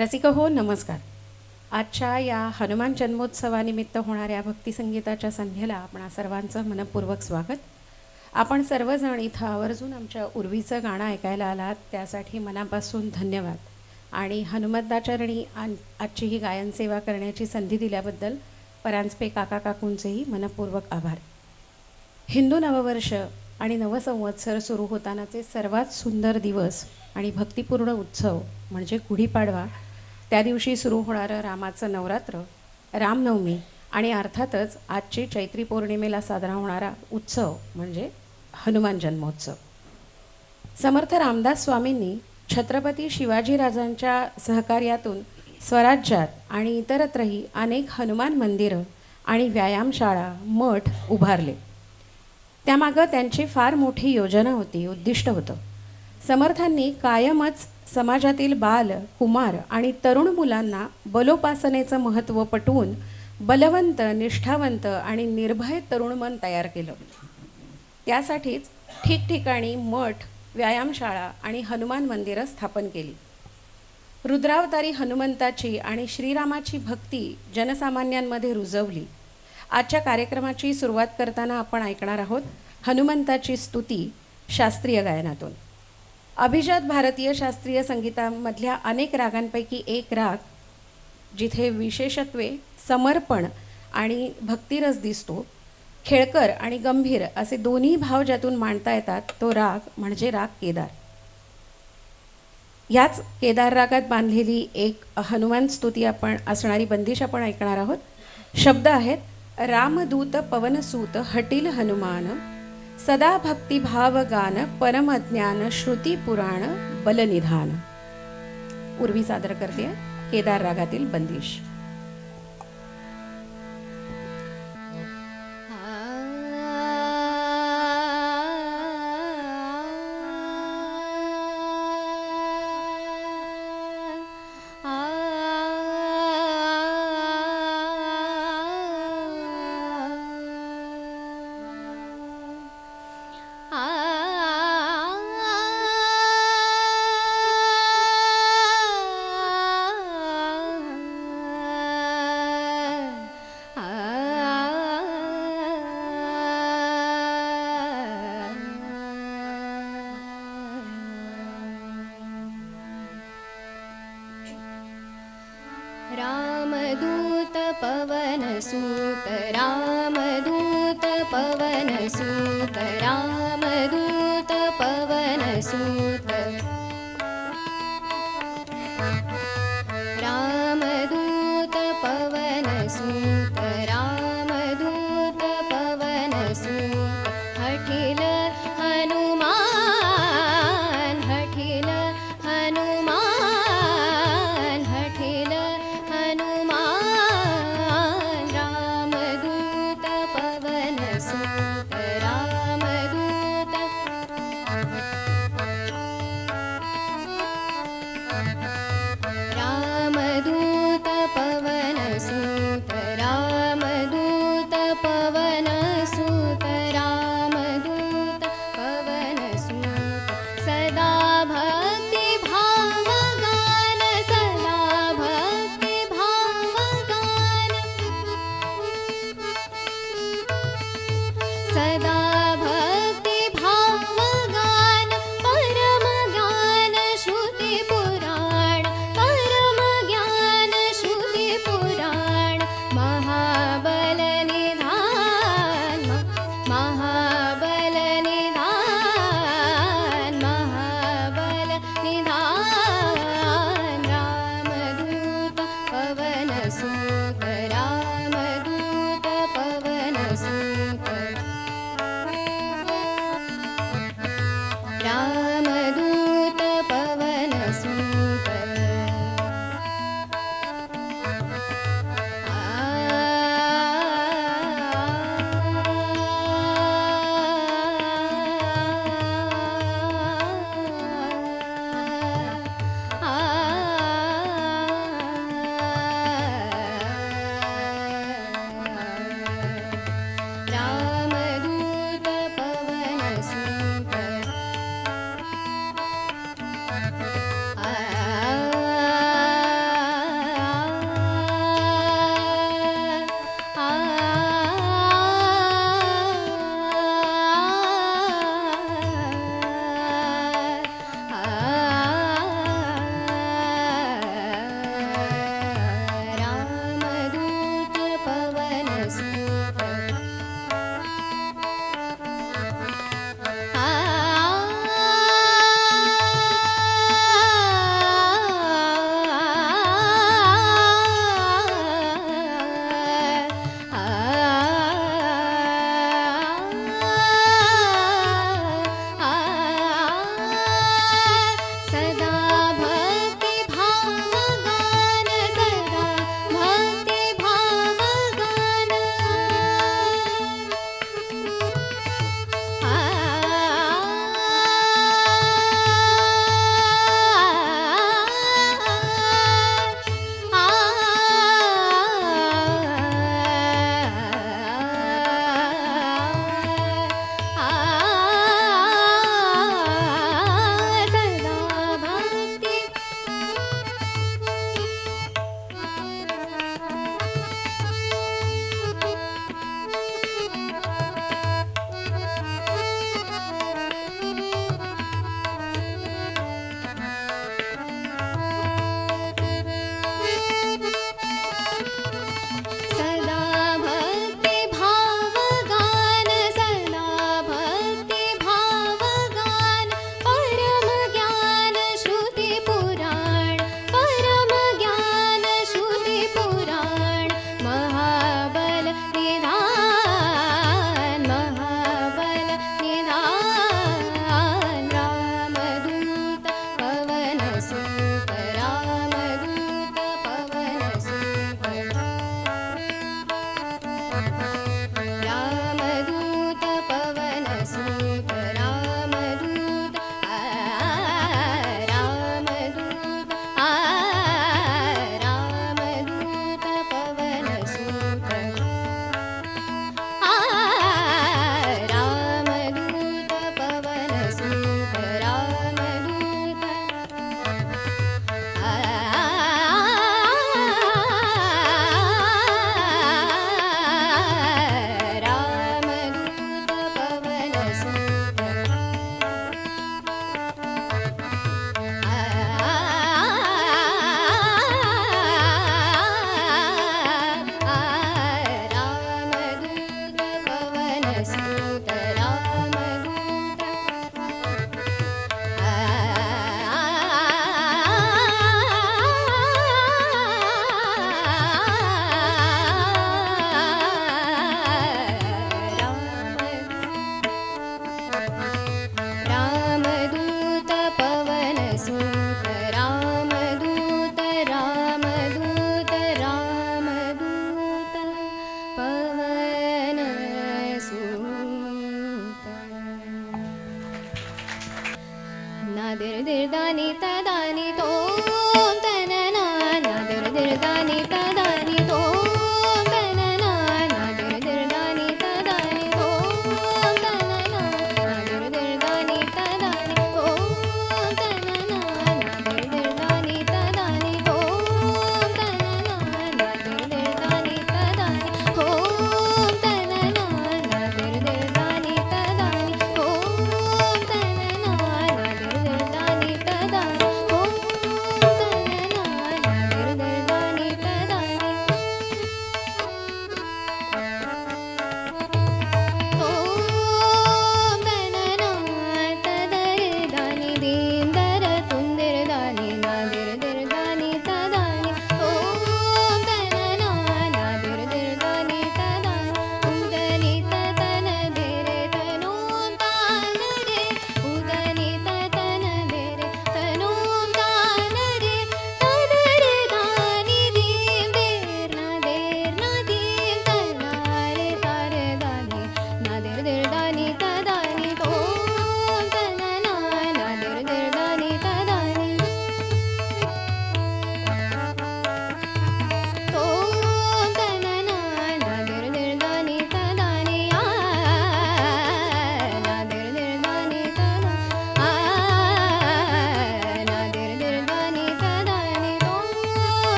रसिक हो नमस्कार. आजच्या या हनुमान जन्मोत्सवानिमित्त होणाऱ्या भक्तिसंगीताच्या संध्येला आपणा सर्वांचं मनपूर्वक स्वागत. आपण सर्वजण इथं आवर्जून आमच्या उर्वीचं गाणं ऐकायला आलात त्यासाठी मनापासून धन्यवाद. आणि हनुमंताचरणी आजची ही गायन सेवा करण्याची संधी दिल्याबद्दल परांजपे काका काकूंचेही मनपूर्वक आभार. हिंदू नववर्ष आणि नवसंवत्सर सुरू होतानाचे सर्वात सुंदर दिवस आणि भक्तिपूर्ण उत्सव म्हणजे गुढीपाडवा, त्या दिवशी सुरू होणारं रामाचं नवरात्र, रामनवमी आणि अर्थातच आजची चैत्री पौर्णिमेला साजरा होणारा उत्सव म्हणजे हनुमान जन्मोत्सव. समर्थ रामदास स्वामींनी छत्रपती शिवाजीराजांच्या सहकार्यातून स्वराज्यात आणि इतरत्रही अनेक हनुमान मंदिरं आणि व्यायामशाळा, मठ उभारले. त्यामागं त्यांची फार मोठी योजना होती, उद्दिष्ट होतं. समर्थांनी कायमच समाजातील बाल, कुमार आणि तरुण मुलांना बलोपासनेचं महत्त्व पटवून बलवंत, निष्ठावंत आणि निर्भय तरुण मन तयार केलं. त्यासाठीच ठिकठिकाणी मठ, व्यायामशाळा आणि हनुमान मंदिरं स्थापन केली. रुद्रावतारी हनुमंताची आणि श्रीरामाची भक्ती जनसामान्यांमध्ये रुजवली. आजच्या कार्यक्रमाची सुरुवात करताना आपण ऐकणार आहोत हनुमंताची स्तुती शास्त्रीय गायनातून. अभिजात भारतीय शास्त्रीय संगीतामधल्या अनेक रागांपैकी एक राग जिथे विशेषत्वे समर्पण आणि भक्तिरस दिसतो, खेळकर आणि गंभीर असे दोन्ही भाव ज्यातून मांडता येतात, तो राग म्हणजे राग केदार. याच केदार रागात बांधलेली एक हनुमान स्तुती आपण असणारी बंदिश आपण ऐकणार आहोत. शब्द आहेत रामदूत पवनसूत हटील हनुमान, सदा भक्तिभाव गान परमज्ञान श्रुती पुराण बलनिधान. उर्वी सादर करते केदार रागातील बंदिश. रामदूत पवनसूत रामदूत पवनसूत रामदूत पवनसूत रामदूत पवनसूत रामदूत पवनसूत हठील हनुमान हठील हनुमान हठील हनुमान रामदूत पवनसूत रामदूत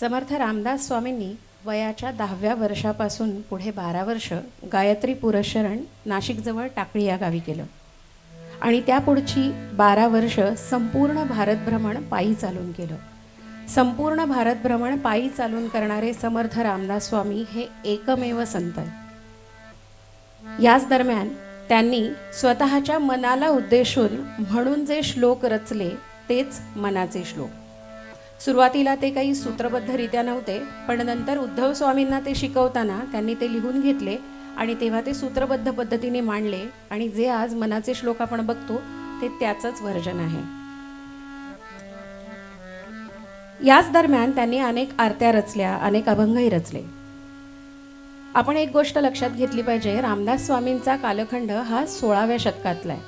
समर्थ रामदास स्वामींनी वयाच्या 10व्या वर्षापासून पुढे 12 वर्ष गायत्री पुरशरण नाशिकजवळ टाकळी या गावी केलं आणि त्यापुढची 12 वर्ष संपूर्ण भारतभ्रमण पायी चालून केलं. संपूर्ण भारतभ्रमण पायी चालून करणारे समर्थ रामदास स्वामी हे एकमेव संत आहेत. याच दरम्यान त्यांनी स्वतःच्या मनाला उद्देशून म्हणून जे श्लोक रचले तेच मनाचे श्लोक. सुरुवातीला ते काही सूत्रबद्धरित्या नव्हते, पण नंतर उद्धव स्वामींना ते शिकवताना त्यांनी ते लिहून घेतले आणि तेव्हा ते सूत्रबद्ध पद्धतीने मांडले आणि जे आज मनाचे श्लोक आपण बघतो ते त्याचंच व्हर्जन आहे. याच दरम्यान त्यांनी अनेक आरत्या रचल्या, अनेक अभंगही रचले. आपण एक गोष्ट लक्षात घेतली पाहिजे, रामदास स्वामींचा कालखंड हा 16व्या शतकातला आहे.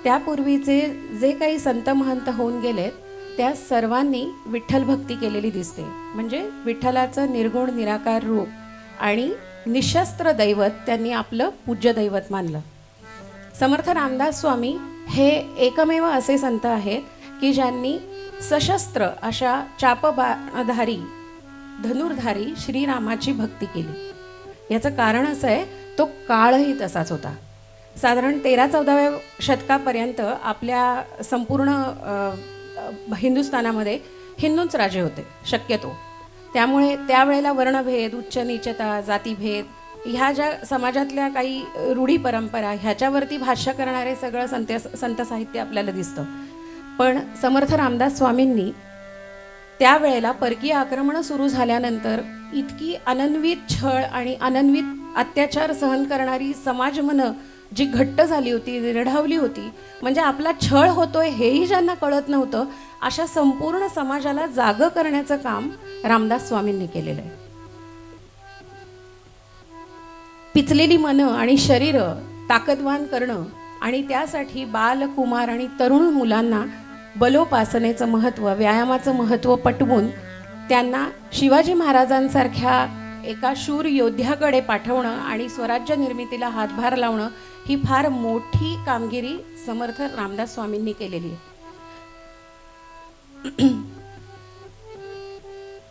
त्यापूर्वीचे जे काही संत महंत होऊन गेलेत त्या सर्वांनी विठ्ठल भक्ती केलेली दिसते. म्हणजे विठ्ठलाचं निर्गुण निराकार रूप आणि निशस्त्र दैवत त्यांनी आपलं पूज्य दैवत मानलं. समर्थ रामदास स्वामी हे एकमेव असे संत आहेत की ज्यांनी सशस्त्र अशा चापबाणधारी धनुर्धारी श्रीरामाची भक्ती केली. याचं कारण असं आहे, तो काळही तसाच होता. साधारण 13-14व्या शतकापर्यंत आपल्या संपूर्ण हिंदुस्थानामध्ये हिंदूच राजे होते शक्यतो. त्यामुळे त्यावेळेला वर्णभेद, उच्च नीचता, जातीभेद ह्या ज्या समाजातल्या काही रूढी परंपरा ह्याच्यावरती भाष्य करणारे सगळं संत साहित्य आपल्याला दिसतं. पण समर्थ रामदास स्वामींनी त्यावेळेला परकीय आक्रमणं सुरू झाल्यानंतर इतकी अनन्वित छळ आणि अनन्वित अत्याचार सहन करणारी समाजमनं जी घट्ट झाली होती, निर्ढावली होती, म्हणजे आपला छळ होतोय हेही ज्यांना कळत नव्हतं, अशा संपूर्ण समाजाला जागं करण्याचं काम रामदास स्वामींनी केलेलं आहे. पिचलेली मनं आणि शरीरं ताकदवान करणं आणि त्यासाठी बाल, कुमार आणि तरुण मुलांना बलोपासनेचं महत्त्व, व्यायामाचं महत्त्व पटवून त्यांना शिवाजी महाराजांसारख्या एका शूर योद्ध्याकडे पाठवणं आणि स्वराज्य निर्मितीला हातभार लावणं ही फार मोठी कामगिरी समर्थ रामदास स्वामींनी केलेली आहे.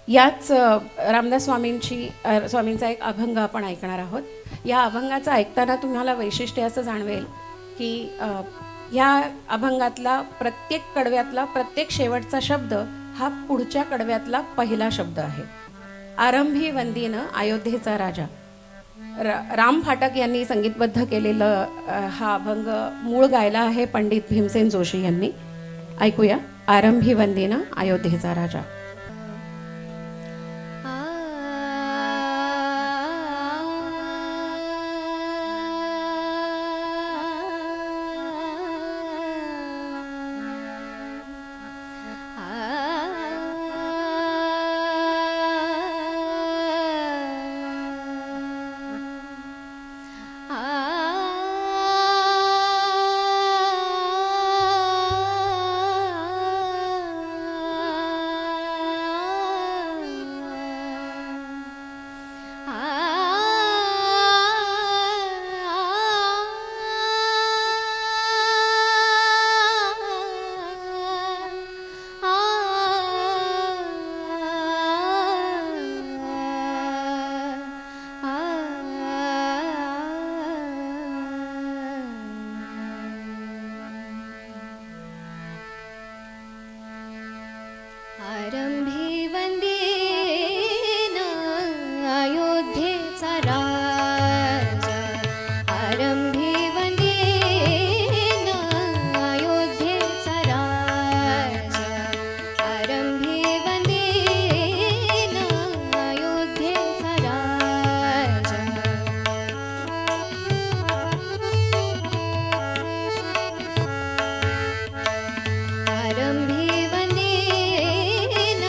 याच रामदास स्वामींचा एक अभंग आपण ऐकणार आहोत. या अभंगाचं ऐकताना तुम्हाला वैशिष्ट्य असं जाणवेल की ह्या अभंगातला प्रत्येक कडव्यातला प्रत्येक शेवटचा शब्द हा पुढच्या कडव्यातला पहिला शब्द आहे. आरंभी वंदीन अयोध्येचा राजा. राम फाटक यांनी संगीतबद्ध केलेलं हा अभंग मूळ गायला आहे पंडित भीमसेन जोशी यांनी. ऐकूया. आरंभी वंदीन अयोध्येचा राजा. आरंभी वंदीन अयोध्येचा राजा. आरंभी वंदीन अयोध्येचा राजा. आरंभी वंदीन अयोध्येचा राजा. आरंभी वंदीन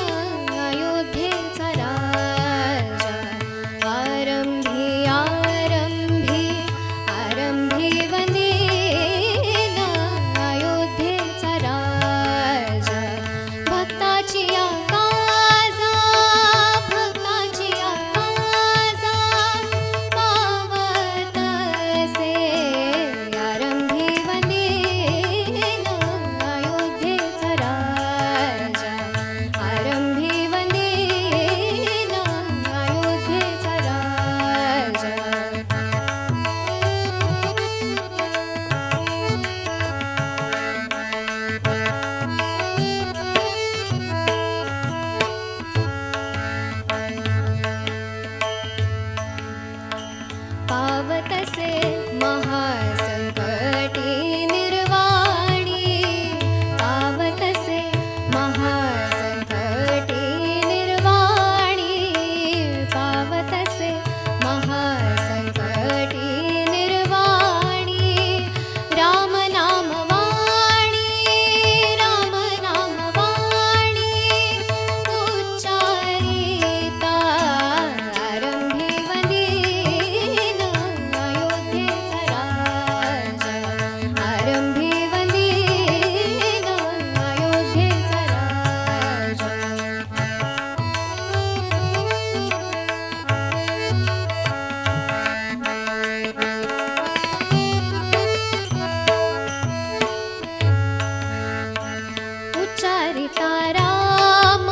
उच्चारिता राम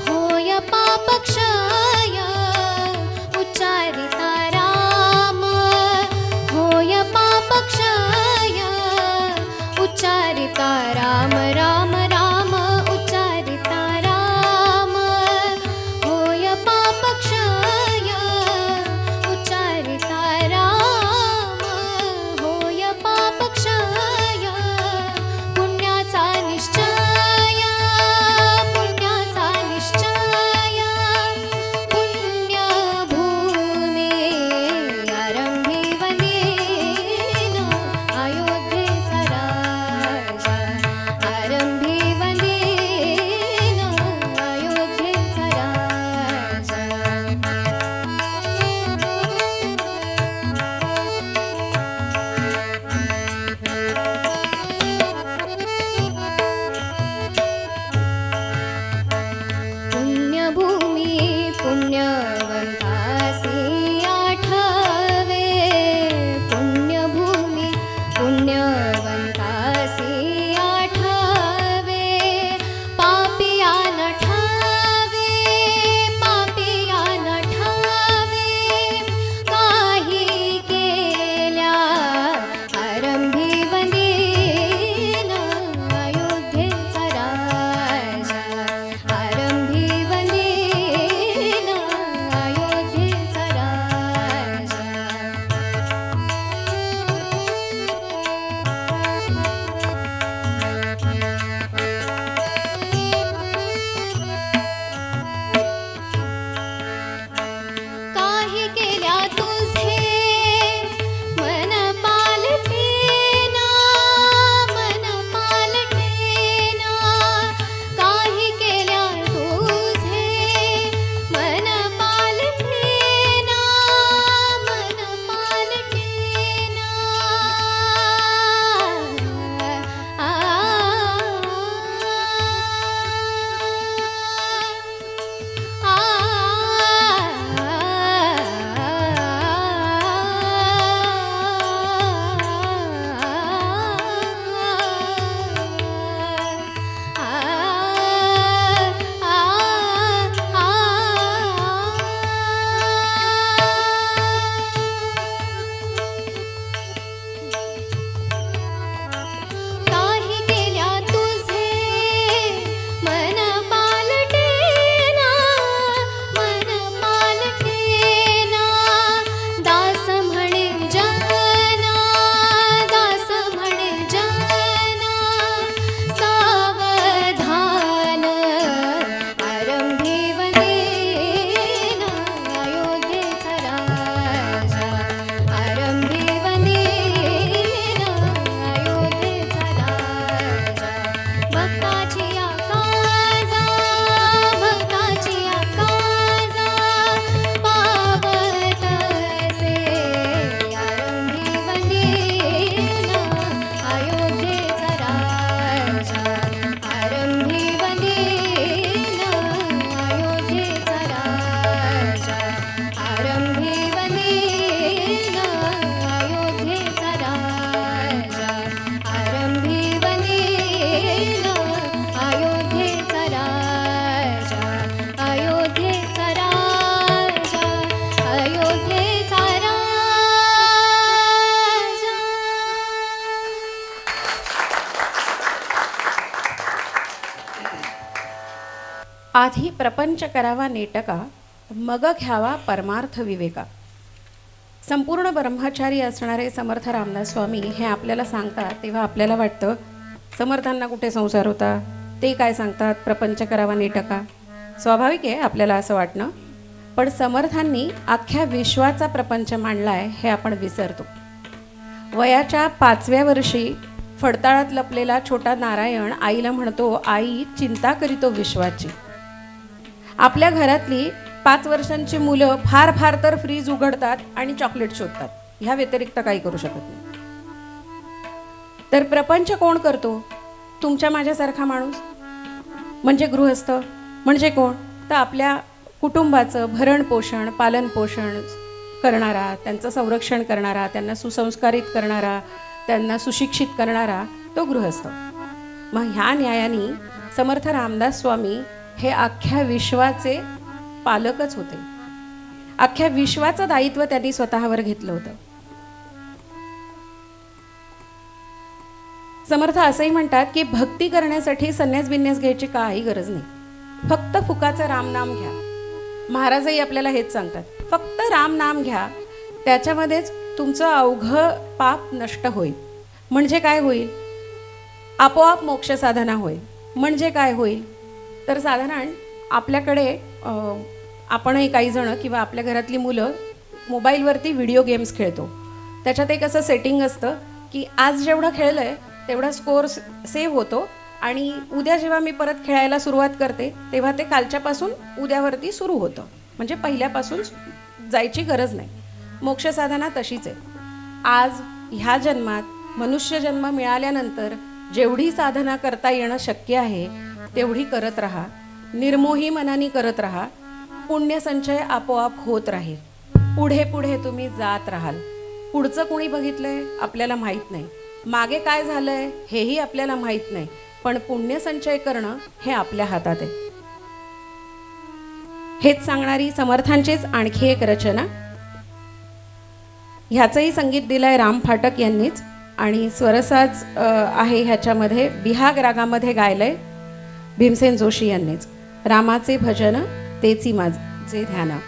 होय पापक्षय उच्चारिता राम होय पापक्षय उच्चारिता राम राम राम उच्चारिता राम होय पापक्षय उच्चारिता राम होय पापक्षय पुण्याचा निश्चय पुण्याचा निश्चय पुण्यभूमी आरंभी वंदेन अयोध्येचा राजा आरंभी वंदेन अयोध्येचा राजा पुण्यभूमी पुण्यवंतासी आठवे पुण्यभूमी पुण्यवंतासी आठवे पापिया न ठावे पापिया न ठावे काही केल्या आरंभी वंदेन अयोध्येचा राजा आरंभी वंदेन अयोध्येचा राजा काही केल्या तुझे मन पालटेना मन पालटेना काही केल्या तुझे मन पालटेना मन पालटेना काही केल्या तुझे मन पालटेना मन पालटेना दास म्हणे जना दास म्हणे जना सावधान आरंभी वंदेन अयोध्येचा राजा आरंभी वंदेन अयोध्येचा राजा भक्ताची आकाजा भक्ताची आकाजा पावतसे आरंभी वंदेन अयोध्येचा राजा आरंभी वंदेन अयोध्येचा राजा आरंभी वंदेन अयोध्येचा राजा आरंभी वंदेन अयोध्येचा राजा अयोध्येचा राजा अयोध्येचा राजा आधी प्रपंच करावा नेटका मग घ्यावा परमार्थ विवेका. संपूर्ण ब्रह्मचारी असणारे समर्थ रामदास स्वामी हे आपल्याला सांगतात तेव्हा आपल्याला वाटतं समर्थांना कुठे संसार होता, ते काय सांगतात प्रपंच करावा नेटका. स्वाभाविक आहे आपल्याला असं वाटणं, पण समर्थांनी अख्ख्या विश्वाचा प्रपंच मांडलाय हे आपण विसरतो. वयाच्या 5व्या वर्षी फडताळात लपलेला छोटा नारायण आईला म्हणतो, आई चिंता करीतो विश्वाची. आपल्या घरातली 5 वर्षांची मुलं फार फार तर फ्रीज उघडतात आणि चॉकलेट शोधतात, ह्या व्यतिरिक्त काही करू शकत नाही. तर प्रपंच कोण करतो? तुमच्या माझ्यासारखा माणूस, म्हणजे गृहस्थ. म्हणजे कोण? तर आपल्या कुटुंबाचं भरणपोषण पालनपोषण करणारा, त्यांचं संरक्षण करणारा, त्यांना सुसंस्कारित करणारा, त्यांना सुशिक्षित करणारा तो गृहस्थ. मग ह्या न्यायाने समर्थ रामदास स्वामी हे अख्ख्या विश्वाचे पालकच होते. अख्ख्या विश्वाचं दायित्व त्यांनी स्वतःवर घेतलं होतं. समर्थ असंही म्हणतात की भक्ती करण्यासाठी संन्यास बिन्यास घ्यायची काही गरज नाही, फक्त फुकाचं रामनाम घ्या. महाराजही आपल्याला हेच सांगतात, फक्त रामनाम घ्या, त्याच्यामध्येच तुमचं अवघं पाप नष्ट होईल. म्हणजे काय होईल? आपोआप मोक्ष साधना होईल. म्हणजे काय होईल? तर साधारण आपल्याकडे आपणही काही जण किंवा आपल्या घरातली मुलं मोबाईलवरती व्हिडिओ गेम्स खेळतो. त्याच्यात एक असं सेटिंग असतं की आज जेवढं खेळलं आहे तेवढा स्कोअर सेव्ह होतो आणि उद्या जेव्हा मी परत खेळायला सुरुवात करते तेव्हा ते कालच्यापासून उद्यावरती सुरू होतं. म्हणजे पहिल्यापासून जायची गरज नाही. मोक्ष साधना तशीच आहे. आज ह्या जन्मात मनुष्य जन्म मिळाल्यानंतर जेवढी साधना करता येणं शक्य आहे तेवढी करत राहा. निर्मोही मनाने करत राहा. पुण्यसंचय आपोआप होत राहील. पुढे पुढे तुम्ही जात राहाल. पुढचं कोणी बघितलंय आपल्याला माहीत नाही, मागे काय झालंय हेही आपल्याला माहीत नाही, पण पुण्यसंचय करणं हे आपल्या हातात आहे. हेच सांगणारी समर्थांचीच आणखी एक रचना. ह्याचंही संगीत दिलंय राम फाटक यांनीच आणि स्वरसाज आहे ह्याच्यामध्ये बिहाग रागामध्ये गायलंय भीमसेन जोशी यांनीच. रामाचे भजन तेची माझे ध्यान.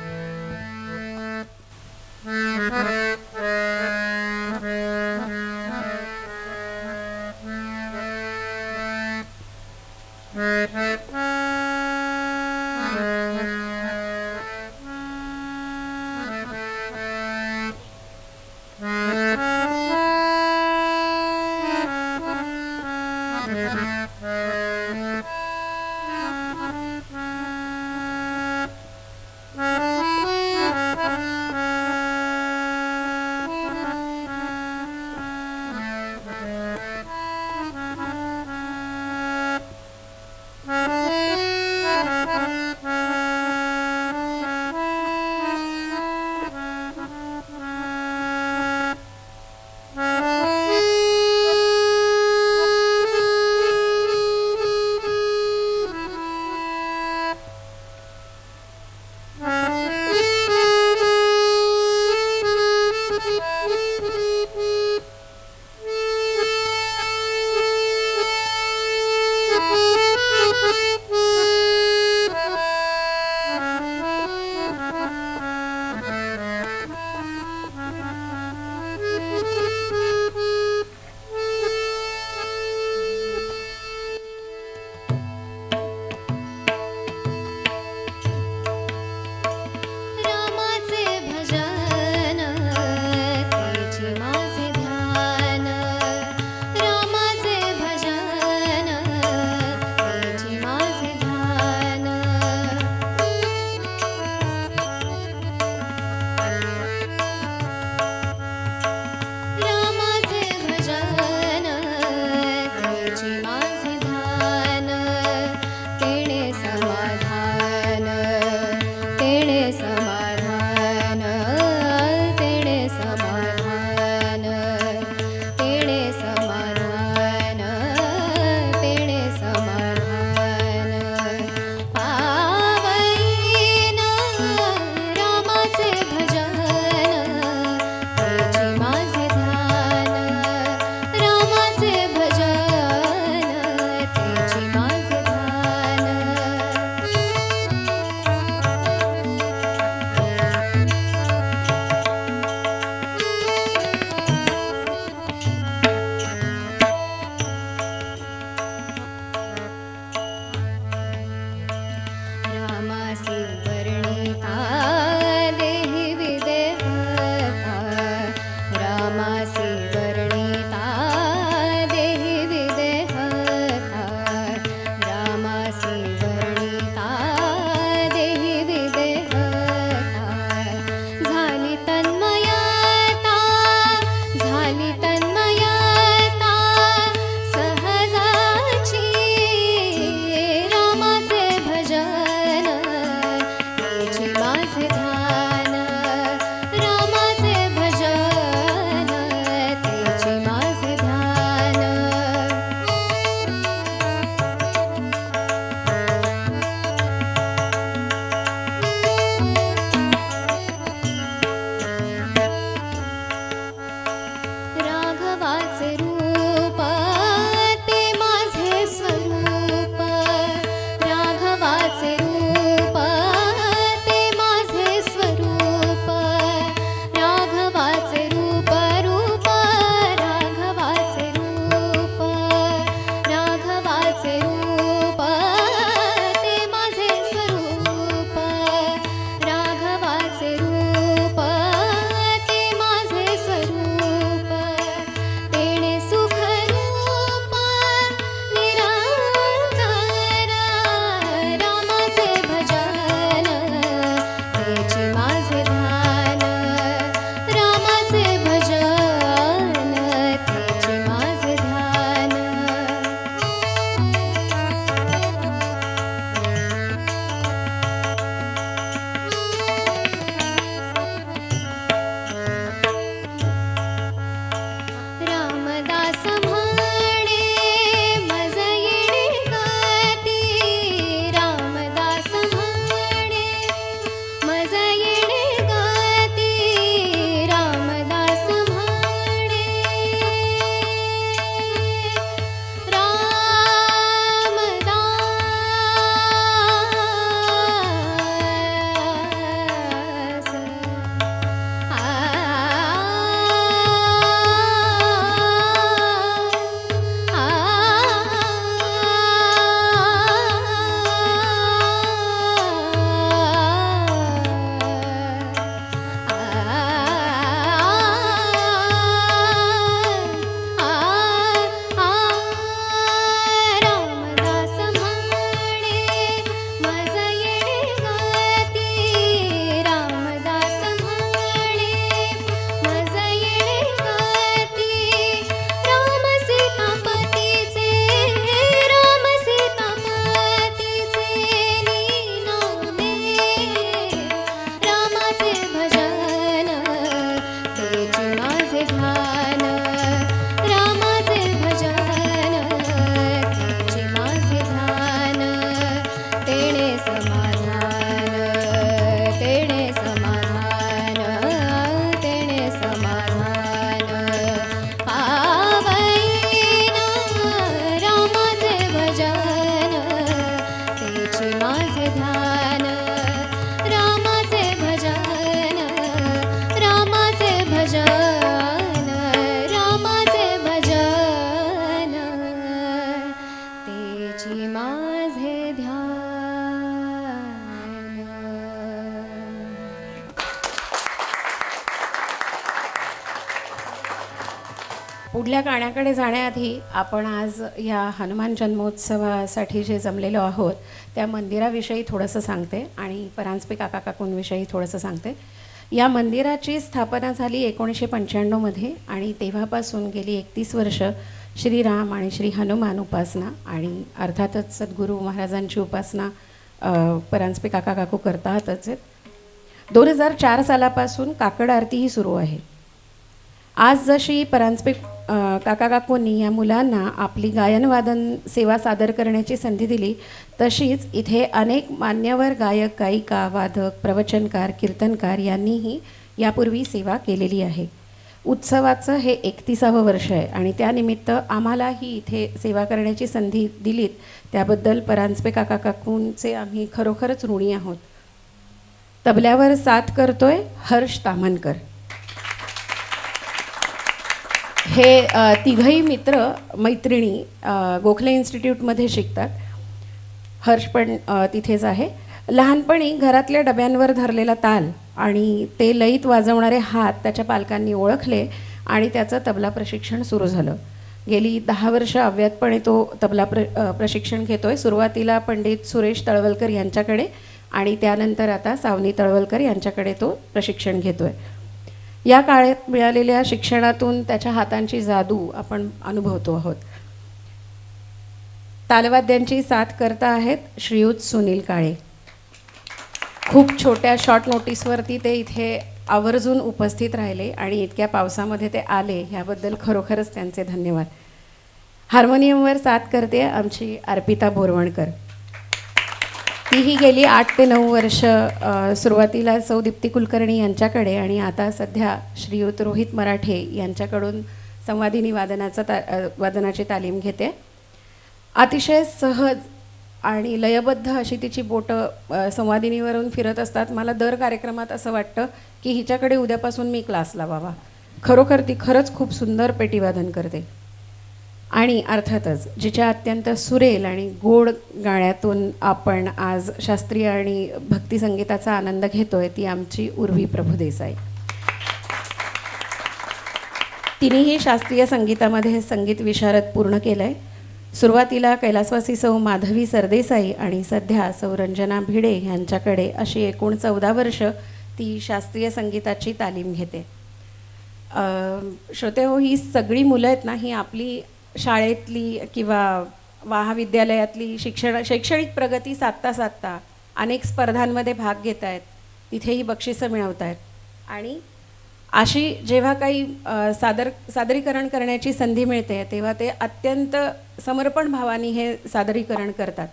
माझे ध्यान. पुढल्या गाण्याकडे जाण्याआधी आपण आज या हनुमान जन्मोत्सवासाठी जे जमलेलो आहोत त्या मंदिराविषयी थोडंसं सांगते आणि परांजपे काका काकूंविषयी थोडंसं सांगते. या मंदिराची स्थापना झाली 1995मध्ये आणि तेव्हापासून गेली 31 वर्ष श्रीराम आणि श्री हनुमान उपासना आणि अर्थातच सद्गुरू महाराजांची उपासना परांजपे काका काकू करतातच आहेत. 2004 सालापासून काकड आरतीही सुरू आहे. आज जशी परांजपे काका काकूंनी या मुलांना आपली गायनवादन सेवा सादर करण्याची संधी दिली, तशीच इथे अनेक मान्यवर गायक गायिका वादक प्रवचनकार कीर्तनकार यांनीही यापूर्वी सेवा केलेली आहे. उत्सवाचं हे 31वं वर्ष आहे आणि त्यानिमित्त आम्हालाही इथे सेवा करण्याची संधी दिलीत त्याबद्दल परांजपे काका काकूंचे आम्ही खरोखरच ऋणी आहोत. तबल्यावर साथ करतोय हर्ष ताम्हनकर. हे तिघही मित्र मैत्रिणी गोखले इन्स्टिट्यूटमध्ये शिकतात. हर्ष पण तिथेच आहे. लहानपणी घरातल्या डब्यांवर धरलेला ताल आणि ते लयीत वाजवणारे हात त्याच्या पालकांनी ओळखले आणि त्याचं तबला प्रशिक्षण सुरू झालं. गेली 10 वर्ष अव्याहतपणे तो तबला प्रशिक्षण घेतोय. सुरुवातीला पंडित सुरेश तळवलकर यांच्याकडे आणि त्यानंतर आता सावनी तळवलकर यांच्याकडे तो प्रशिक्षण घेतोय. या काळात मिळालेल्या शिक्षणातून त्याच्या हातांची जादू आपण अनुभवतो आहोत. तालवाद्यांची साथ करता आहेत श्रीयुत सुनील काळे. खूप छोट्या शॉर्ट नोटीसवरती ते इथे आवर्जून उपस्थित राहिले आणि इतक्या पावसामध्ये ते आले, ह्याबद्दल खरोखरच त्यांचे धन्यवाद. हार्मोनियमवर साथ करते आमची अर्पिता बोरवणकर. तीही गेली 8 ते 9 वर्ष सुरुवातीला सौ दीप्ती कुलकर्णी यांच्याकडे आणि आता सध्या श्रीयुत रोहित मराठे यांच्याकडून संवादिनी वादनाची तालीम घेते. अतिशय सहज आणि लयबद्ध अशी तिची बोटं संवादिनीवरून फिरत असतात. मला दर कार्यक्रमात असं वाटतं की हिच्याकडे उद्यापासून मी क्लास लावावा. खरोखर ती खरंच खूप सुंदर पेटीवादन करते. आणि अर्थातच जिच्या अत्यंत सुरेल आणि गोड गाण्यातून आपण आज शास्त्रीय आणि भक्तिसंगीताचा आनंद घेतोय ती आमची उर्वी प्रभुदेसाई. तिनेही शास्त्रीय संगीतामध्ये संगीत विशारद पूर्ण केलं आहे. सुरुवातीला कैलासवासी सौ माधवी सरदेसाई आणि सध्या सौ रंजना भिडे यांच्याकडे अशी एकूण 14 वर्ष ती शास्त्रीय संगीताची तालीम घेते. श्रोते हो, ही सगळी मुलं आहेत ना, ही आपली शाळेतली किंवा महाविद्यालयातली शैक्षणिक प्रगती साधता अनेक स्पर्धांमध्ये भाग घेत आहेत, तिथेही बक्षिसं मिळवत आहेत आणि अशी जेव्हा काही सादरीकरण करण्याची संधी मिळते तेव्हा ते अत्यंत समर्पण भावाने हे सादरीकरण करतात.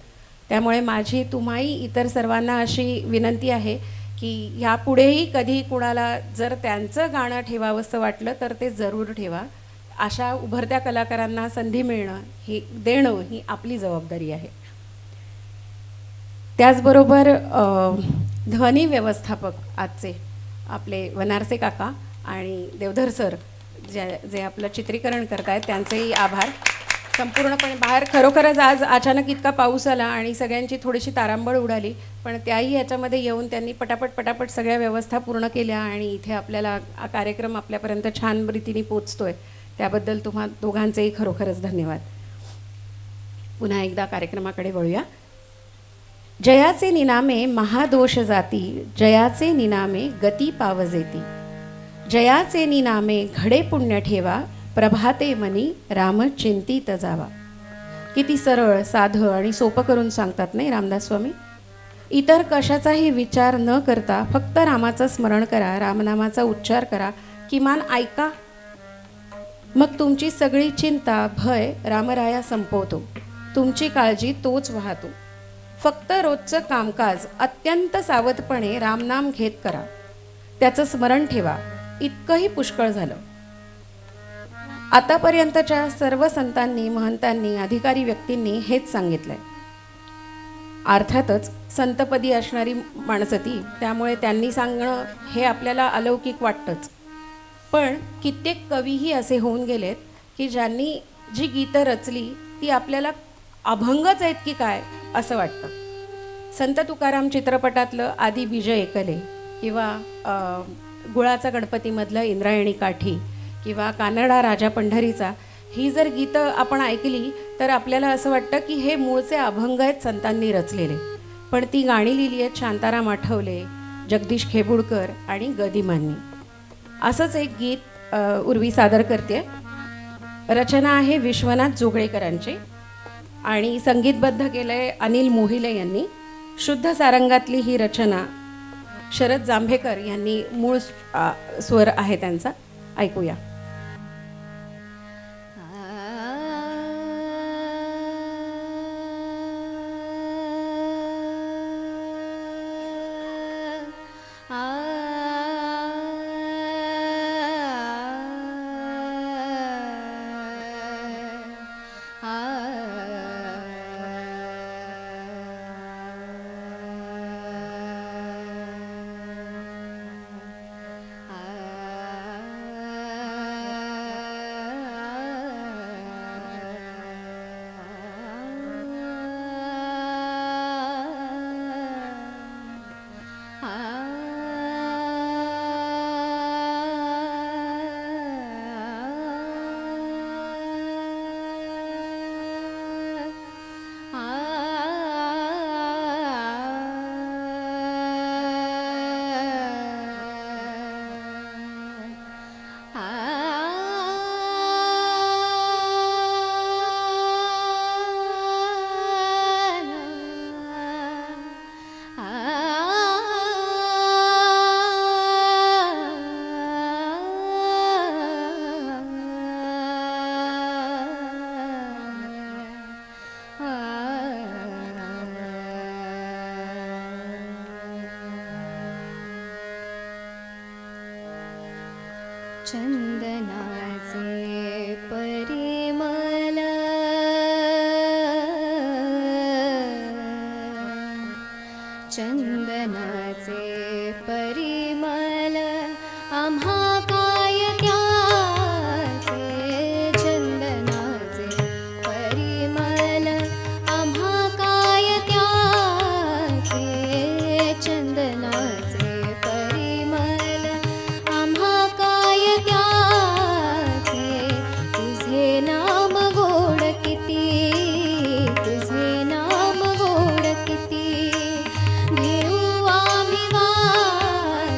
त्यामुळे माझी तुम्हाही इतर सर्वांना अशी विनंती आहे की यापुढेही कधी कुणाला जर त्यांचं गाणं ठेवावंसं वाटलं तर ते जरूर ठेवा. अशा उभरत्या कलाकारांना संधी मिळणं देणं ही आपली जबाबदारी आहे. त्याचबरोबर ध्वनी व्यवस्थापक आजचे आपले वनारसे काका आणि देवधर सर जे आपलं चित्रीकरण करतायत त्यांचेही आभार. संपूर्णपणे बाहेर खरोखरच आज अचानक इतका पाऊस आला आणि सगळ्यांची थोडीशी तारांबळ उडाली, पण त्याही याच्यामध्ये येऊन त्यांनी पटापट सगळ्या व्यवस्था पूर्ण केल्या आणि इथे आपल्याला कार्यक्रम आपल्यापर्यंत छान रीतीने पोचतोय. त्याबद्दल तुम्हा दोघांचेही खरोखरच धन्यवाद. पुन्हा एकदा कार्यक्रमाकडे वळूया. जयाचे निनामे महादोष जाती, जयाचे निनामे गती पावजेती, जयाचे निनामे घडे पुण्य ठेवा, प्रभाते मनी राम चिंतित जावा. किती सरळ साधं आणि सोपं करून सांगतात नाही रामदास स्वामी. इतर कशाचाही विचार न करता फक्त रामाचं स्मरण करा, रामनामाचा उच्चार करा, किमान ऐका. मग तुमची सगळी चिंता भय रामराया संपवतो, तुमची काळजी तोच वाहतो. फक्त रोजचं कामकाज अत्यंत सावधपणे रामनाम घेत करा, त्याचं स्मरण ठेवा, इतकंही पुष्कळ झालं. आतापर्यंतच्या सर्व संतांनी महंतांनी अधिकारी व्यक्तींनी हेच सांगितलंय. अर्थातच संतपदी असणारी माणसं ती, त्यामुळे त्यांनी सांगणं हे आपल्याला अलौकिक वाटतंच. पण कित्येक कवीही असे होऊन गेलेत की ज्यांनी जी गीतं रचली ती आपल्याला अभंगच आहेत की काय असं वाटतं. संत तुकाराम चित्रपटातलं आदी बीज एकले किंवा गुळाचा गणपतीमधलं इंद्रायणी काठी किंवा कानडा राजा पंढरीचा, ही जर गीतं आपण ऐकली तर आपल्याला असं वाटतं की हे मूळचे अभंग आहेत संतांनी रचलेले. पण ती गाणी लिहिली आहेत शांताराम आठवले, जगदीश खेबुडकर आणि गदिमांनी. असंच एक गीत उर्वी सादर करते. रचना आहे विश्वनाथ जोगळेकरांची आणि संगीतबद्ध केलं आहे अनिल मोहिले यांनी. शुद्ध सारंगातली ही रचना शरद जांभेकर यांनी मूळ स्वर आहे त्यांचा. ऐकूया. चंदनाचे परिमल चंदनाचे परिमल आम्हा काय त्याचे चंदनाचे परिमल आम्हा काय त्याचे चंदनाचे परिमल आम्हा काय त्याचे तुझे नाम गोड किती तुझे नाम गोड किती घेऊ आम्ही वाटे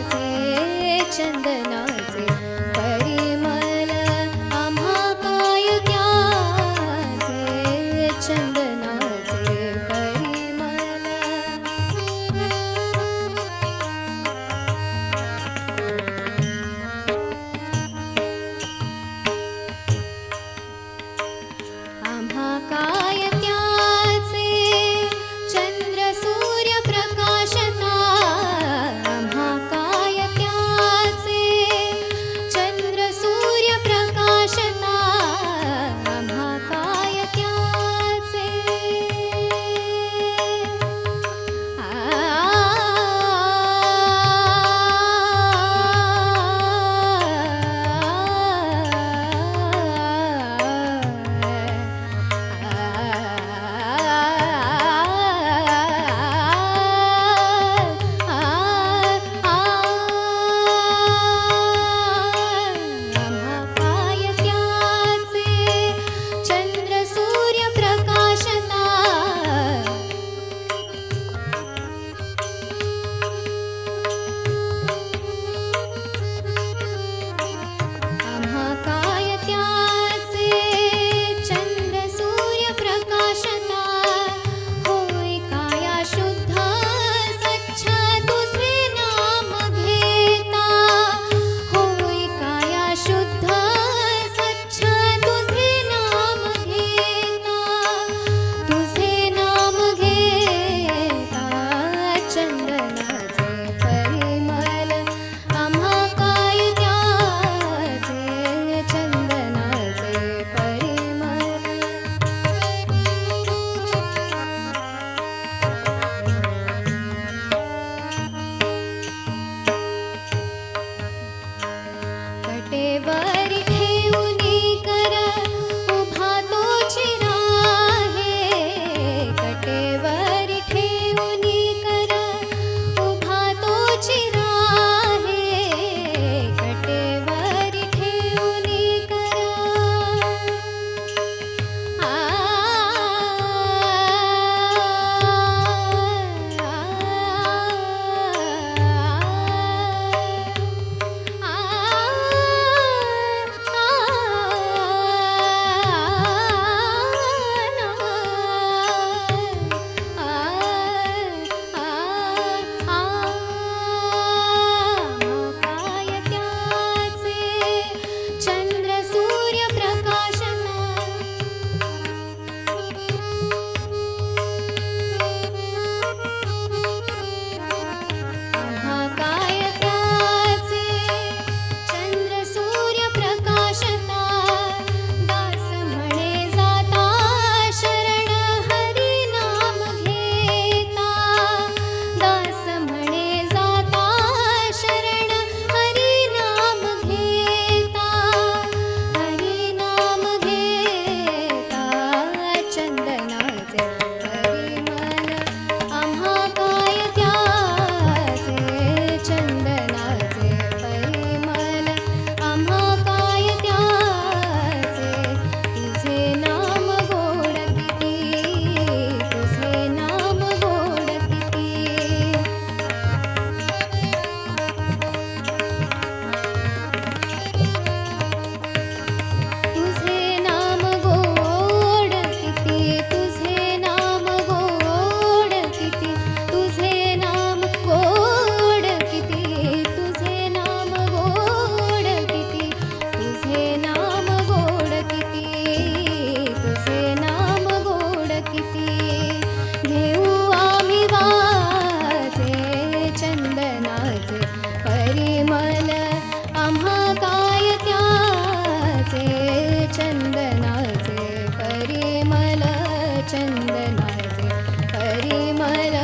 परिमल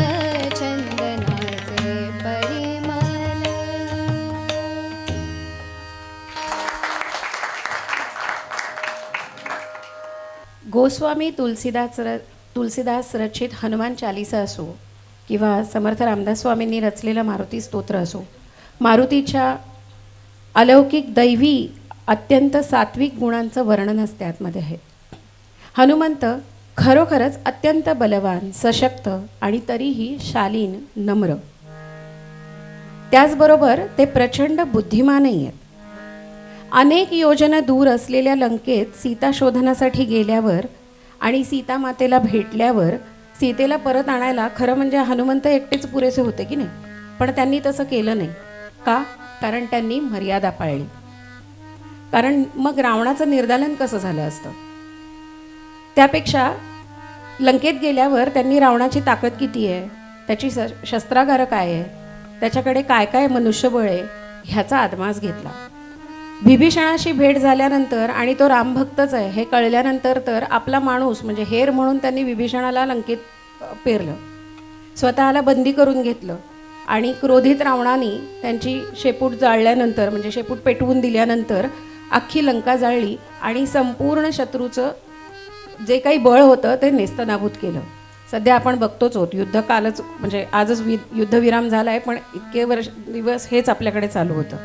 चंदनाचे परिमल. गोस्वामी तुलसीदास रचित हनुमान चालिसा असो किंवा समर्थ रामदास स्वामींनी रचलेलं मारुती स्तोत्र असो, मारुतीच्या अलौकिक दैवी अत्यंत सात्विक गुणांचं वर्णनच त्यामध्ये आहे. हनुमंत खरोखरच अत्यंत बलवान, सशक्त आणि तरीही शालीन, नम्र. त्याचबरोबर ते प्रचंड बुद्धिमानही आहेत. अनेक योजना दूर असलेल्या लंकेत सीता शोधनासाठी गेल्यावर आणि सीता मातेला भेटल्यावर सीतेला परत आणायला खरं म्हणजे हनुमंत एकटेच पुरेसे होते की नाही, पण त्यांनी तसं केलं नाही. का? कारण त्यांनी मर्यादा पाळली. कारण मग रावणाचं निर्दालन कसं झालं असतं. त्यापेक्षा लंकेत गेल्यावर त्यांनी रावणाची ताकद किती आहे, त्याची शस्त्रागारं काय आहे, त्याच्याकडे काय काय मनुष्यबळ आहे ह्याचा आदमास घेतला. विभीषणाशी भेट झाल्यानंतर आणि तो रामभक्तच आहे हे कळल्यानंतर तर आपला माणूस म्हणजे हेर म्हणून त्यांनी विभीषणाला लंकेत पेरलं, स्वतःला बंदी करून घेतलं आणि क्रोधित रावणाने त्यांची शेपूट जाळल्यानंतर म्हणजे शेपूट पेटवून दिल्यानंतर अख्खी लंका जाळली आणि संपूर्ण शत्रूचं जे काही बळ होतं ते नेस्तनाबूत केलं. सध्या आपण बघतोच होत, युद्धकालच म्हणजे आजच युद्धविराम झाला आहे, पण इतके दिवस हेच आपल्याकडे चालू होतं.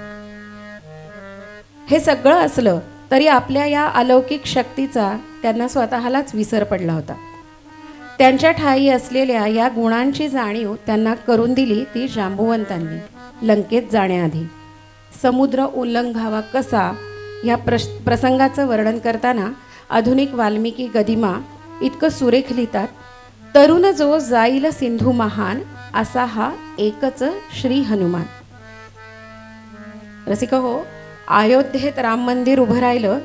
हे सगळं असलं तरी आपल्या या अलौकिक शक्तीचा त्यांना स्वतःलाच विसर पडला होता. त्यांच्या ठायी असलेल्या या गुणांची जाणीव त्यांना करून दिली ती जांबुवंतांनी लंकेत जाण्याआधी. समुद्र उल्लंघावा कसा या प्रसंगाचं वर्णन करताना आधुनिक वाल्मिकी गदिमा इतकं सुरेख लिहितात. तरुण जो जाईल सिंधू महान, असा हा एकच श्री हनुमान. रसिक हो, अयोध्येत राम मंदिर उभं राहिलं,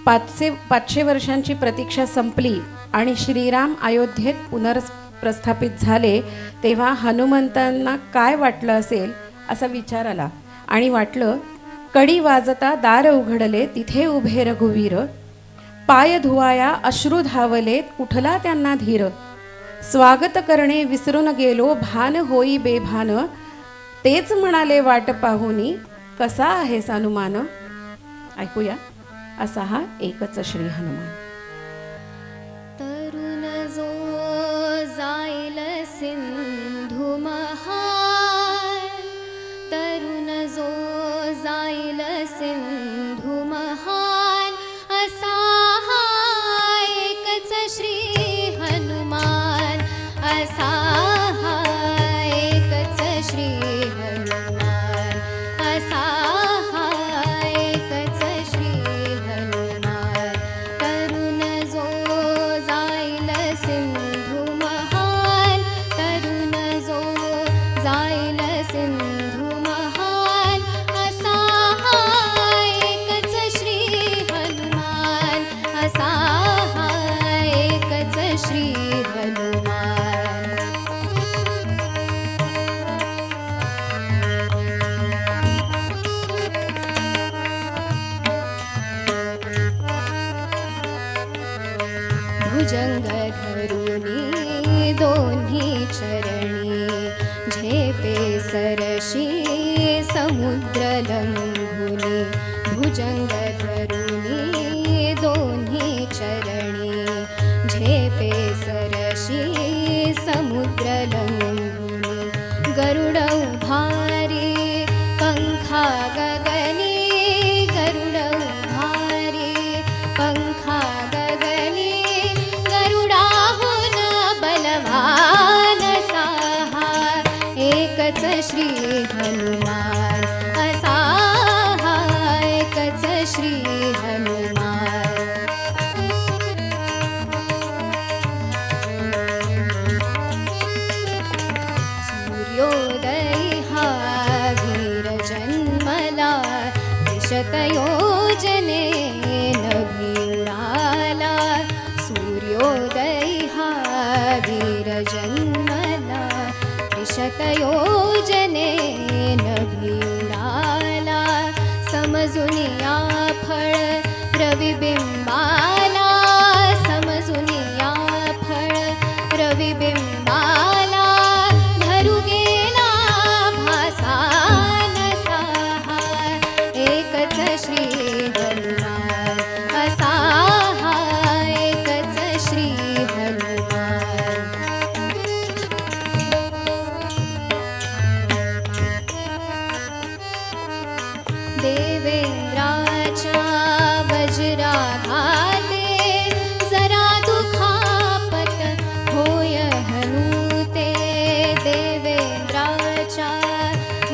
500 वर्षांची प्रतीक्षा संपली आणि श्रीराम अयोध्येत पुनर्प्रस्थापित झाले, तेव्हा हनुमंतांना काय वाटलं असेल असा विचार आला आणि वाटलं, कडी वाजता दार उघडले तिथे उभे रघुवीर, पाय धुवाया अश्रू धावलेत कुठला त्यांना धीर, स्वागत करणे विसरून गेलो भान होई बेभान, तेच म्हणाले वाट पाहुनी कसा आहे हनुमान. ऐकूया, असा हा एकच श्री हनुमान. तरुण जो जाईल सिंधू महान, तरुण जो जाईल सिंधू महान, असा हा एकच श्री हनुमान, असा हा एकच श्री हनुमान, असा हा एकच श्री हनुमान. तरुण जो जाईल सिंधू महान, तरुण जो जाईल सिंधू महान, असा हा एकच श्री हनुमान, असा हा एकच श्री हनुमान. भुजंग धरुनी दोन्ही चरणी, झेपे सरशी समुद्र लंघुनी. भुजंग धरुनी दोन्ही चरणी, झेपे सरशी समुद्र लंघुनी. गरुड उभारी पंखा गगनी, गरुड उभारी पंखा गगनी, गरुडाहून बलवान साहा एकच श्री हनुमान, असा हा एकच श्री हनुमान. सूर्योदय हा वीर जन्मला, दिशतयोजने नभी उडाला. सूर्योदय हा वीर जन्मला, दिशतयोजने नभी उडाला. समजून या फळ रविबिंबाला, समजून या फळ रविबिंबाला.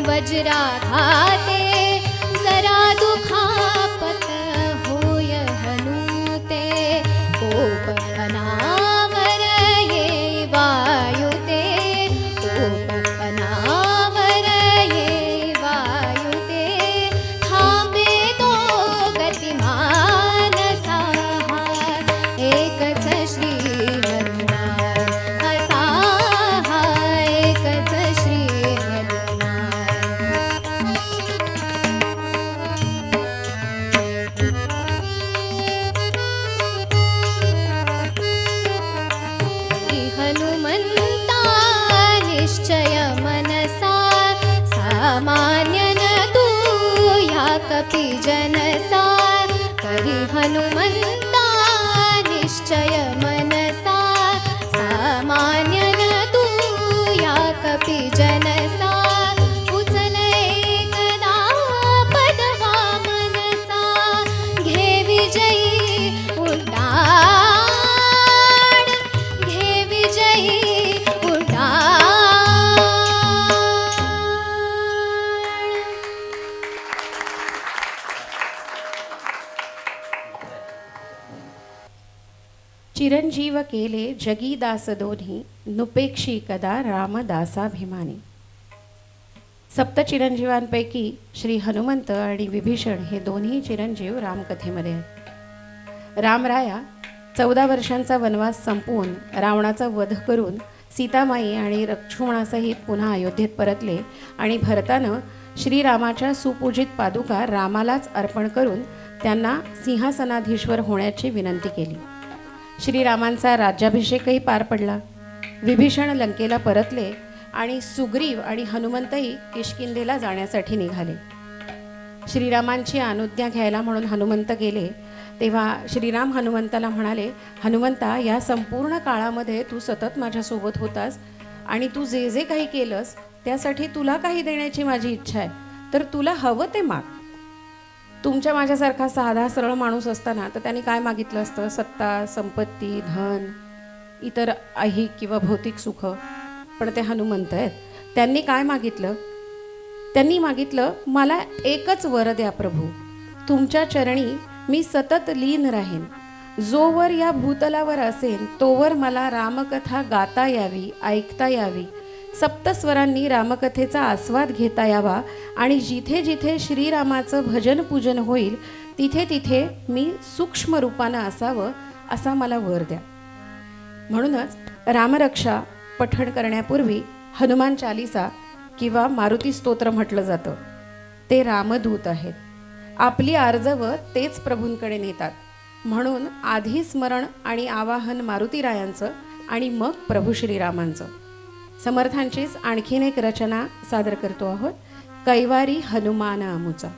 वज्राघाते जरा दुखापत होय हनुते कोप अनावर ये वायुते कोप अनावर ये वायुते थांबे तो गतिमान साहा एकच श्री हनुमान असा हा एकच श्री हनुमान हनुमंता निश्चय मनसा सामान्य न तू या कपि जनसा करी हनुमंता निश्चय मनसा सामान्य न तू या कपि जनसा उचल एकदा पदवा मनसा घे विजयी उड्डाण घे विजयी उड्डाण चिरंजीव केले जगीदास दोन्ही नुपेक्षी कदा रामदासाभिमानी. सप्त चिरंजीवांपैकी श्री हनुमंत आणि विभीषण हे दोन्ही चिरंजीव रामकथेमध्ये आहेत. रामराया 14 वर्षांचा वनवास संपवून रावणाचा वध करून सीतामाई आणि लक्ष्मणासहित पुन्हा अयोध्येत परतले आणि भरतानं श्रीरामाच्या सुपूजित पादुका रामालाच अर्पण करून त्यांना सिंहासनाधीश्वर होण्याची विनंती केली. श्रीरामांचा राज्याभिषेकही पार पडला. विभीषण लंकेला परतले आणि सुग्रीव आणि हनुमंतही किष्किंधेला जाण्यासाठी निघाले. श्रीरामांची अनुज्ञा घ्यायला म्हणून हनुमंत गेले तेव्हा श्रीराम हनुमंताला म्हणाले, हनुमंता, या संपूर्ण काळामध्ये तू सतत माझ्यासोबत होतास आणि तू जे जे काही केलंस त्यासाठी तुला काही देण्याची माझी इच्छा आहे, तर तुला हवं ते माग. तुमच्या माझ्यासारखा साधा सरळ माणूस असताना तर त्यांनी काय मागितलं असतं? सत्ता, संपत्ती, धन, इतर ऐहिक किंवा भौतिक सुख. पण ते हनुमंत आहेत. त्यांनी काय मागितलं? त्यांनी मागितलं, मला एकच वर द्या प्रभू, तुमच्या चरणी मी सतत लीन राहीन. जोवर या भूतलावर असेन तोवर मला रामकथा गाता यावी, ऐकता यावी, सप्तस्वरांनी रामकथेचा आस्वाद घेता यावा आणि जिथे जिथे श्रीरामाचं भजन पूजन होईल तिथे तिथे मी सूक्ष्म रूपानं असावं, असा मला वर द्या. म्हणूनच रामरक्षा पठण करण्यापूर्वी हनुमान चालिसा किंवा मारुती स्तोत्र म्हटलं जातं. ते रामदूत आहेत. आपली आर्जवं तेच प्रभूंकडे नेतात. म्हणून आधी स्मरण आणि आवाहन मारुतीरायांचं आणि मग प्रभू श्रीरामांचं. समर्थांचीच आणखीन एक रचना सादर करतो आहोत, कैवारी हनुमान आमुचा.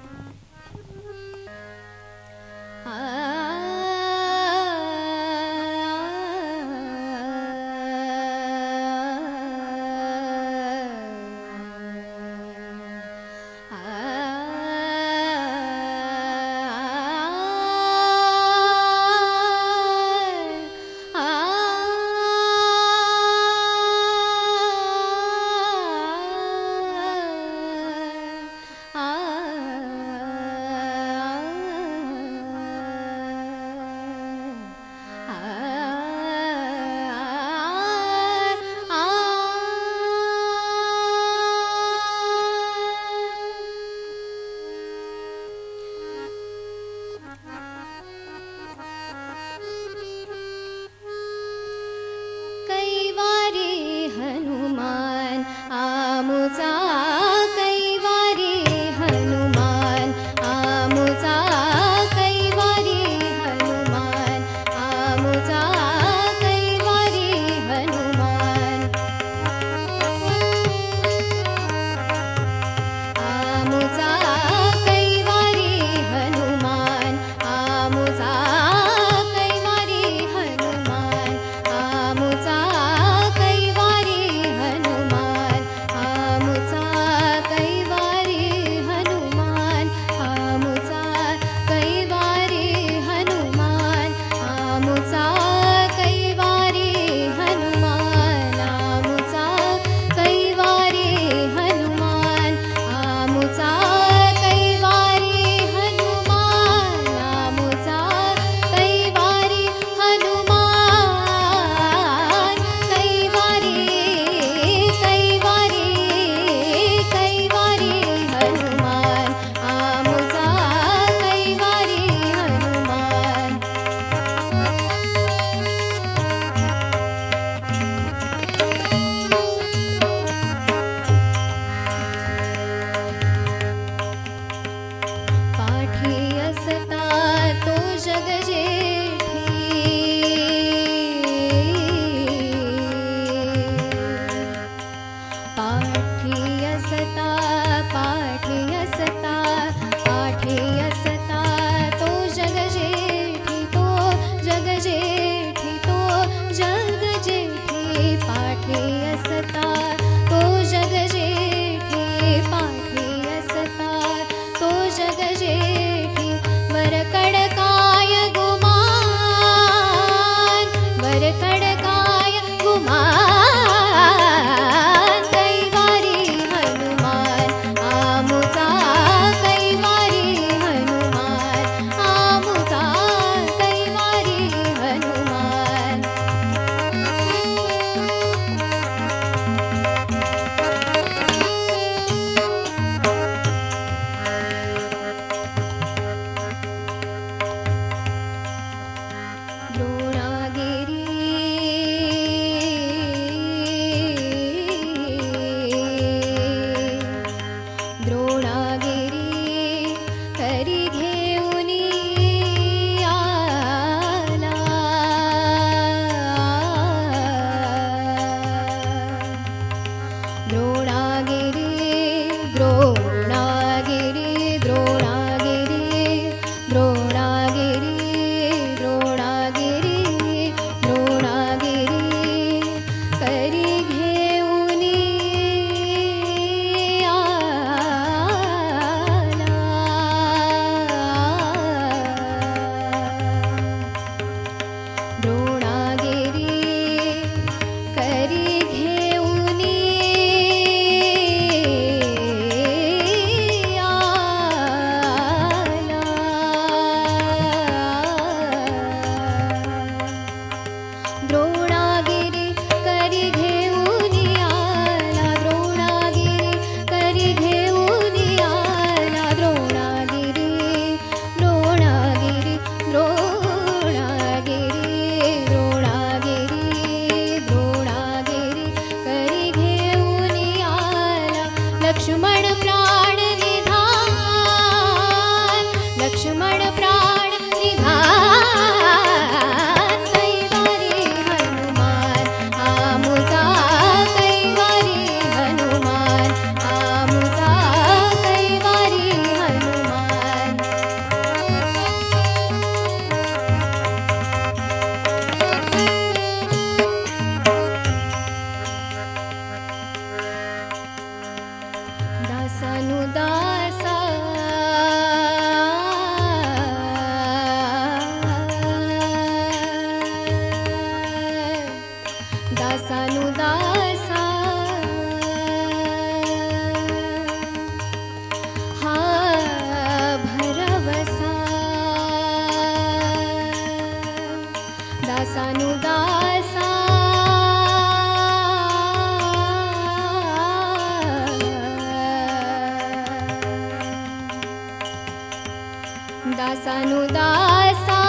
दासानुदासा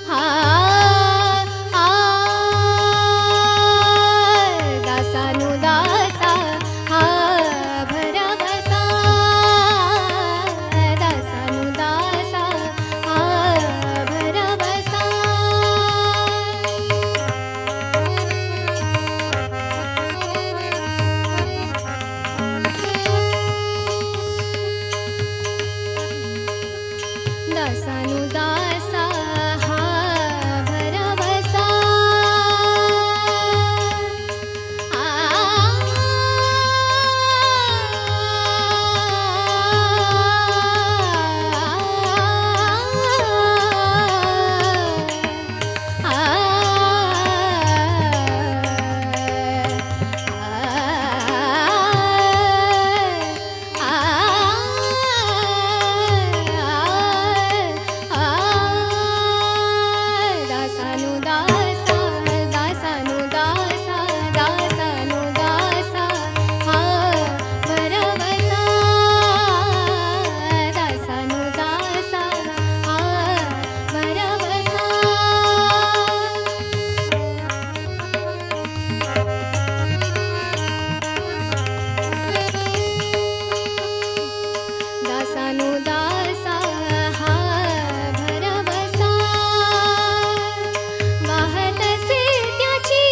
हा आ दासानुदासा हा भरवसा दासानुदासा हा भरवसा दासानुदासा हा भरवसा दासानुदासा दासानुदासा दासानुदासा हा भरवसा दासानुदासा हा भरवसा दासानुदासा हा भरवसा वाहतसे त्याची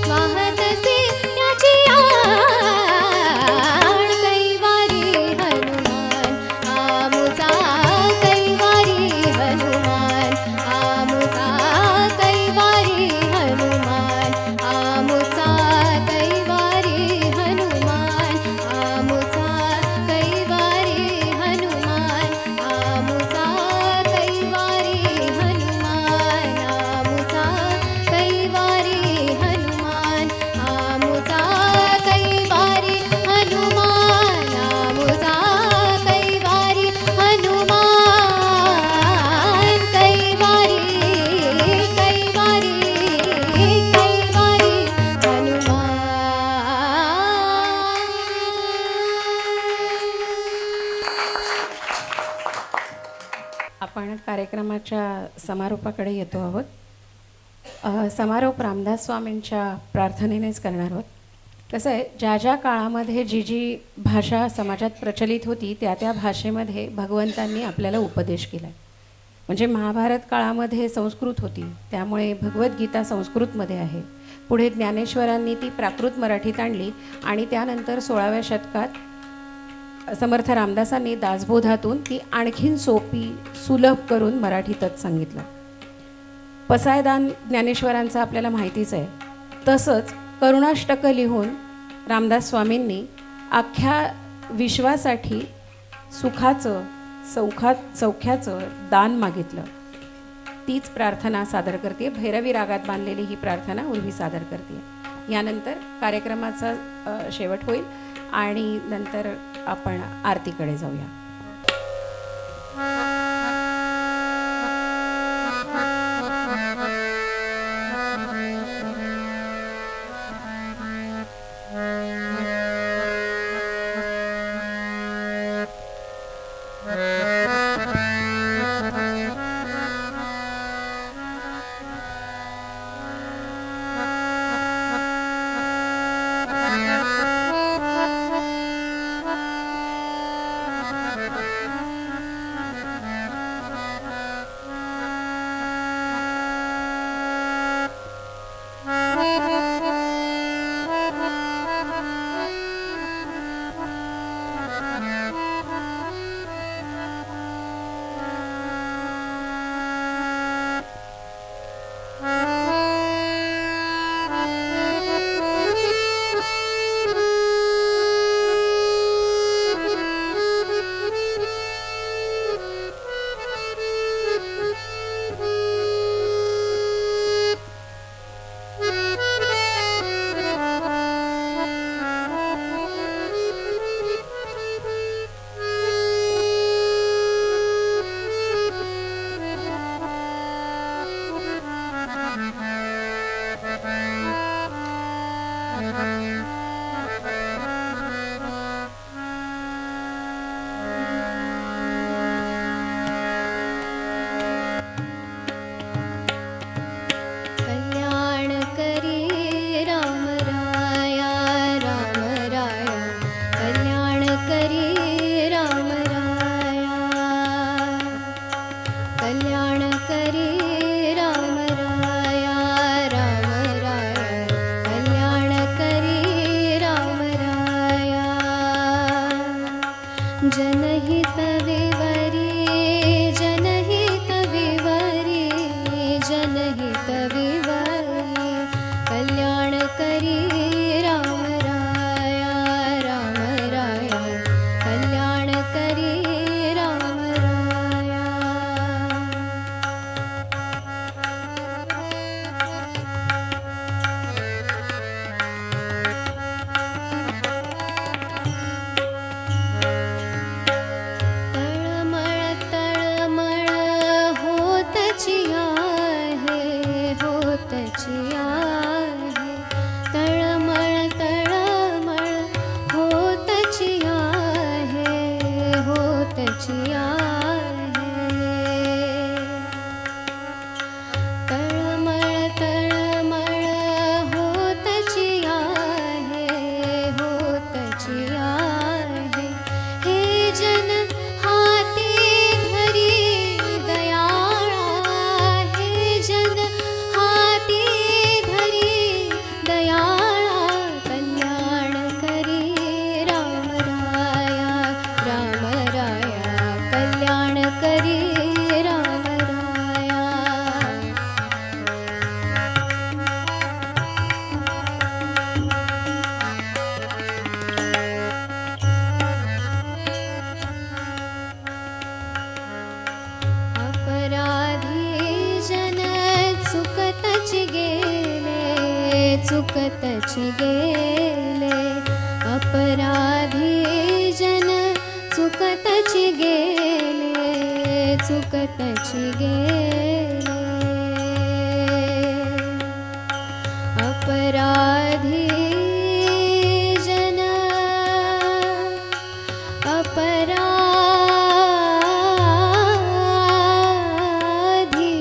वाहतसे त्याची कैवारी हनुमान आमुचा कैवारी हनुमान आमुचा कैवारी हनुमान आमुचा कैवारी हनुमान आमुचा कैवारी हनुमान आमुचा कैवारी हनुमान आमुचा कैवारी हनुमान आमुचा कैवारी हनुमान आमुचा कैवारी हनुमान कैवारी कैवारी कैवारी हनुमान आपण कार्यक्रमाच्या समारोपाकडे येतो आहोत. समारोप रामदास स्वामींच्या प्रार्थनेनेच करणार आहोत. कसं आहे, ज्या ज्या काळामध्ये जी जी भाषा समाजात प्रचलित होती त्या त्या भाषेमध्ये भगवंतांनी आपल्याला उपदेश केला. म्हणजे महाभारत काळामध्ये संस्कृत होती, त्यामुळे भगवद्गीता संस्कृतमध्ये आहे. पुढे ज्ञानेश्वरांनी ती प्राकृत मराठीत आणली आणि त्यानंतर 16व्या शतकात समर्थ रामदासांनी दासबोधातून ती आणखीन सोपी सुलभ करून मराठीतच सांगितलं. पसायदान ज्ञानेश्वरांचं आपल्याला माहितीच आहे. तसंच करुणाष्टक लिहून रामदास स्वामींनी अख्ख्या विश्वासाठी सुखाचं सौख्याचं दान मागितलं. तीच प्रार्थना सादर करते. भैरवी रागात बांधलेली ही प्रार्थना उर्वी सादर करते. यानंतर कार्यक्रमाचा शेवट होईल आणि नंतर आपण आरतीकडे जाऊया. कल्याण करी राम राया राम राया कल्याण करी राम राया जनहित विवरी जनहित विवरी जनहित विवरी कल्याण करी राम राया राम राया कल्याण करी राम राया तळमळ तळमळ होतची आहे होतची आहे तळमळ तळमळ होतची आहे होतची आहे तळमळ तळमळ होतची आहे होतची आहे हे जन हाती धरी दयाळा हे जन हाती धरी दयाळा कल्याण करी राम राया राम राया कल्याण करी राम राया अपराधी जन चुकतची गेले चुकतची गेले अपराधी जन चुकतची गेले चुकतची गेले अपराधी जन अपराधी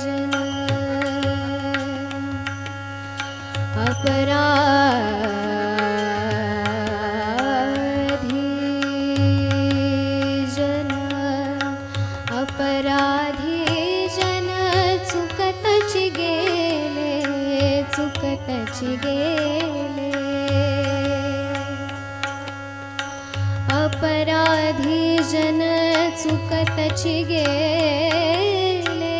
जन अपराधी जन अपराधी जन चुकतची गेले चुकतची गेले अपराधी जन चुकतची गेले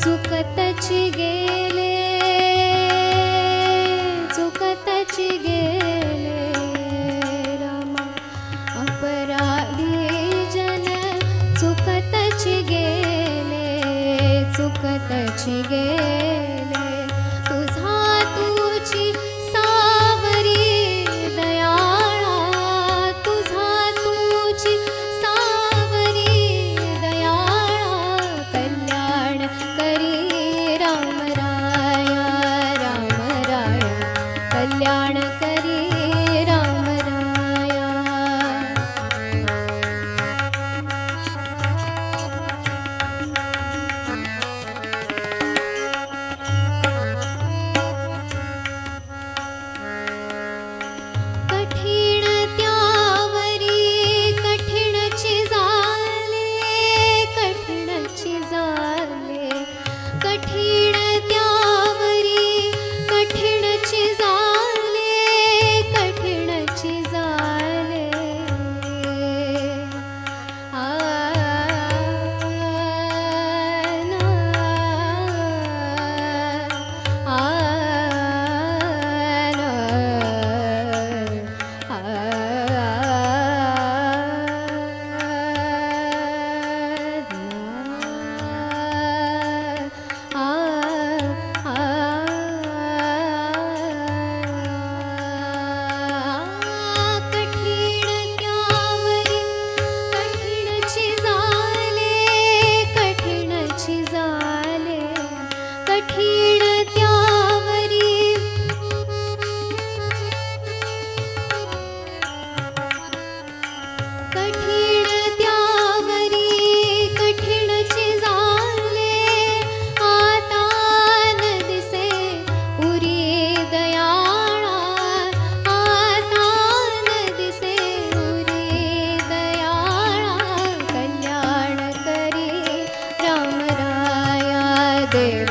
चुकतची गेले चुकतची गेले रामा अपराधी जन चुकतची गेले चुकतची गेले तुझा तुझी सावरी दयाळा तुझा तुझी सावरी दयाळा कल्याण करी राम राया राम राया कल्याण करी राम राया कठीण त्यावरी कठीणची झाले कठीणची झाले कठीण त्यावरी कठीणची झाले कठीणची झाले आ कठीण त्यावरी कठीणची झाले कठीणची झाले कठीण त्यावरी कठीण त्यावरी कठीणची झाले आता न दिसे उरी दयाळा आता न दिसे उरी देव